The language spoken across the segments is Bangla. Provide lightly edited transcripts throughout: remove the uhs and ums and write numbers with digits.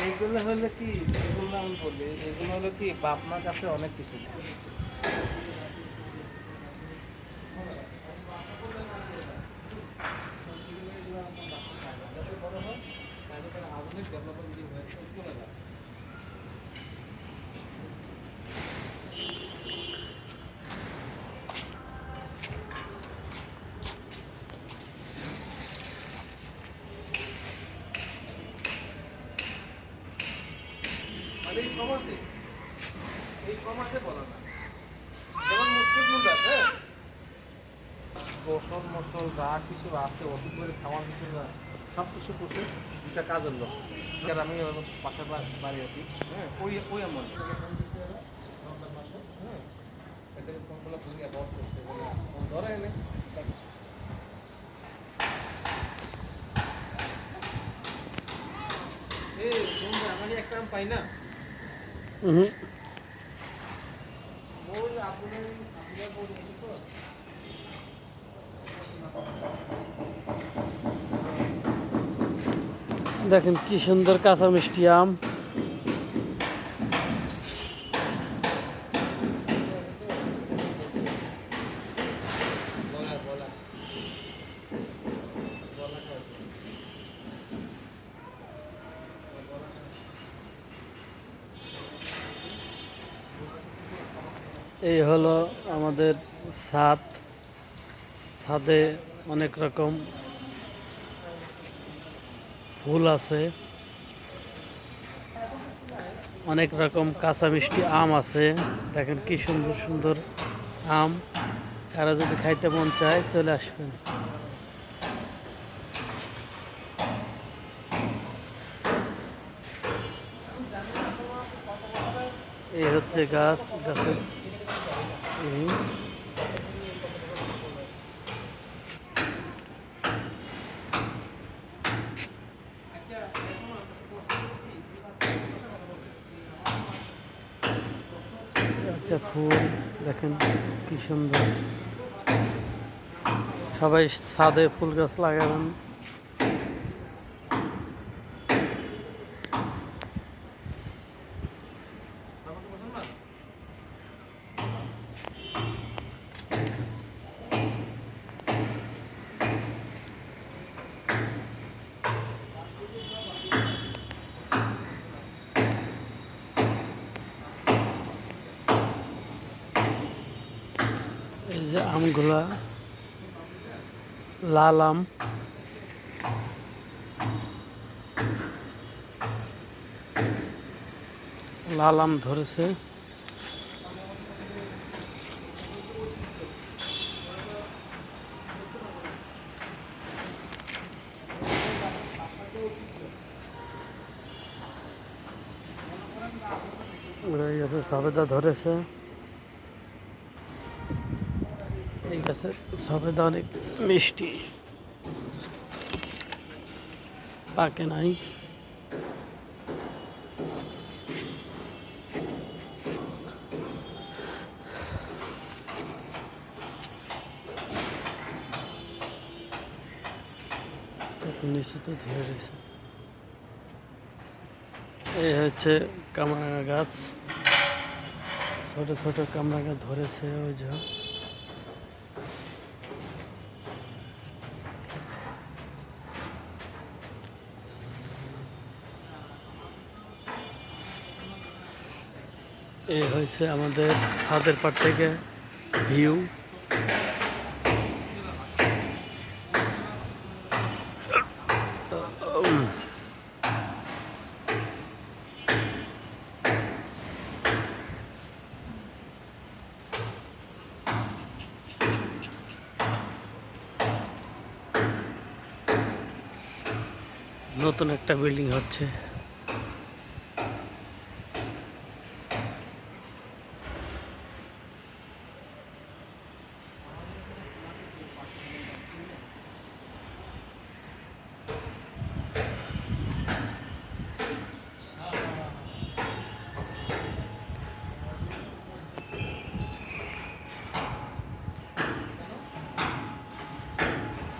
এইগুলো হলো কি, এগুলো আমি বলি, এগুলো হলো কি বাপ মার কাছে অনেক কিছু। মানে এই সমাজে বলা না, যেমন মুসলিম আছে, গোসল মোসল যা কিছু আছে, ওষুধ করে খাওয়ার কিছু না, সব কিছু করছে দুটা কাজের লোক। আর আমি হলো পাশের বাড়ি আছি, হ্যাঁ, ওই ওই এমন হ্যাঁ, এদের ফোনগুলো ভুলিয়া বন্ধ করছে, ধরে এনে এই আমি একটা পাই না। দেখেন কি সুন্দর কাঁচা মিষ্টি আম। এই হলো আমাদের ছাদ। ছাদে অনেক রকম ফুল আছে, অনেক রকম কাঁচা মিষ্টি আম আছে। দেখেন কি সুন্দর সুন্দর আম। কারা যদি খাইতে মন চায় চলে আসবেন। এই হচ্ছে গাছ, গাছের আচ্ছা ফুল দেখেন কি সুন্দর। সবাই ছাদে ফুল গাছ লাগাবেন। এই যে আমগুলা লাল আম, লাল আম ধরেছে। এই গাছে সবেদা ধরেছে। এই গাছের সবেদা অনেক মিষ্টি, পাকে নাই। নিচুতে ধরে রয়েছে। এই হচ্ছে কামরাঙা গাছ, ছোট ছোট কামরাঙা ধরেছে। ওই যে এই হয়েছে আমাদের ছাদের পার থেকে ভিউ। নতুন একটা বিল্ডিং হচ্ছে।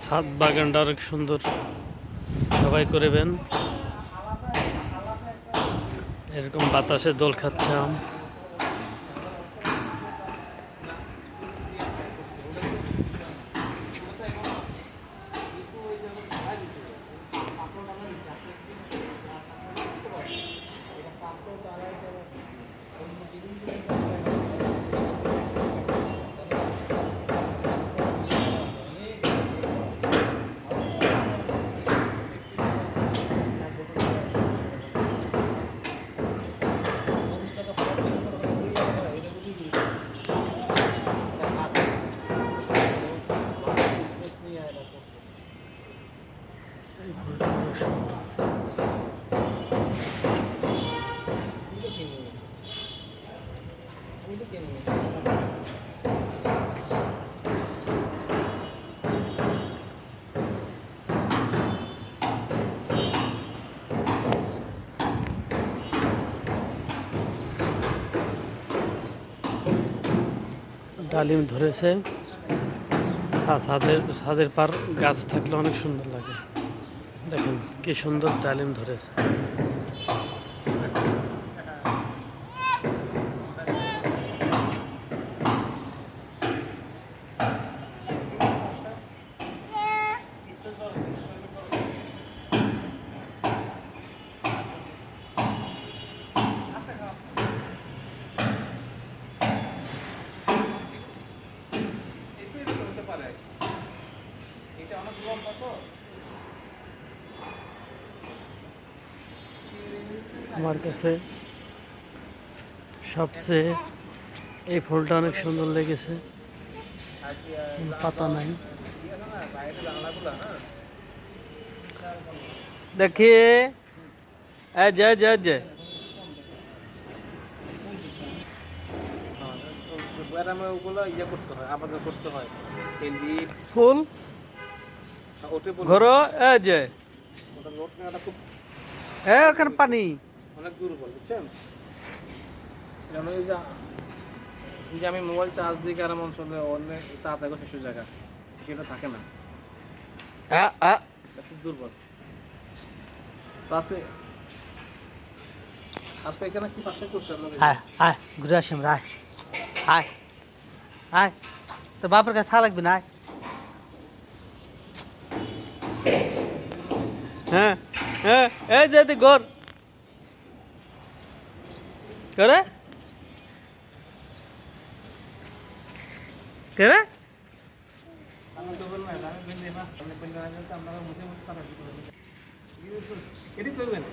ছাদ বাগানটা অনেক সুন্দর। সবাই করবেন। এরকম বাতাসে দোল খাচ্ছে আম। ডালিম ধরেছে। ছাদের পার গাছ থাকলে অনেক সুন্দর লাগে। দেখেন কি সুন্দর ডালিম ধরেছে। আমার কাছে সবচেয়ে এই ফুলটা অনেক সুন্দর লেগেছে। পাতা নাই, দেখি জয় জয় জয়। ওগুলো ইয়ে করতে হয়, আবাদ করতে হয়। এই লিপ ফুল ওটা ঘরো যে ওটা রোড নেওয়াটা খুব ওখানে পানি। অনেক দুর্বল, বুঝছেন? যেমন এই যে এই যে আমি মোবাইল চার্জ দিই গ্রাম অঞ্চলে অনেক তাড়াতাড়ি শেষ হয়ে জায়গা সেটা থাকে না, এটা খুব দুর্বল। তো আজকে এখানে কি পাশে করছে আপনাদের? ঘুরে আসি আমরা। আয় আয়, তো বাপের কাছে থাকা লাগবে না। হ্যাঁ হ্যাঁ, এই যে গোর করে করে আমার দুর্বল না, আমি বেঁধে না, আপনারা মুখে মুখে কথা বলতে এটি করবেন।